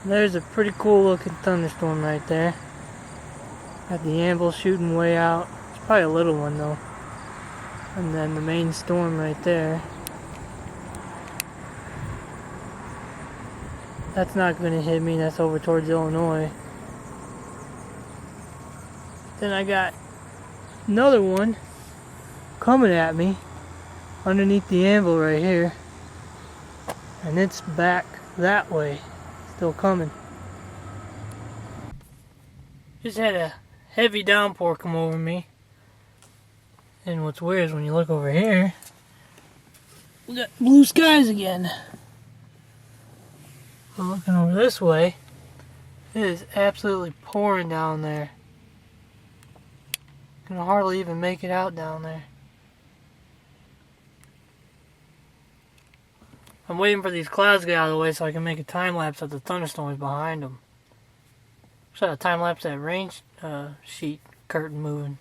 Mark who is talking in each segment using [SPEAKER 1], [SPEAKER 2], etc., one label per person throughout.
[SPEAKER 1] There's a pretty cool looking thunderstorm right there. Got the Anvil shooting way out. It's probably a little one though. And then the main storm right there. That's not going to hit me. That's over towards Illinois. Then I got another one coming at me underneath the Anvil right here. And it's back that way. Still coming. Just had a heavy downpour come over me. And what's weird is when you look over here, we got blue skies again. But looking over this way, it is absolutely pouring down there. Can hardly even make it out down there. I'm waiting for these clouds to get out of the way so I can make a time lapse of the thunderstorms behind them. So a time lapse that rain sheet curtain moving.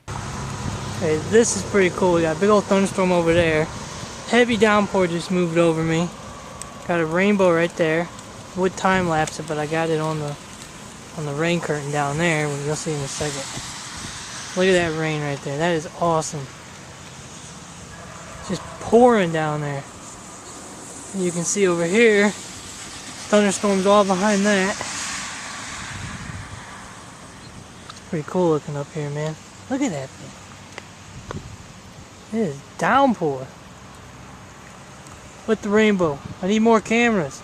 [SPEAKER 1] Okay, this is pretty cool. We got a big old thunderstorm over there. Heavy downpour just moved over me. Got a rainbow right there. Would time lapse it, but I got it on the rain curtain down there. You'll see in a second. Look at that rain right there. That is awesome. Just pouring down there. And you can see over here, thunderstorms all behind that. It's pretty cool looking up here, man. Look at that thing. It is downpour. With the rainbow. I need more cameras.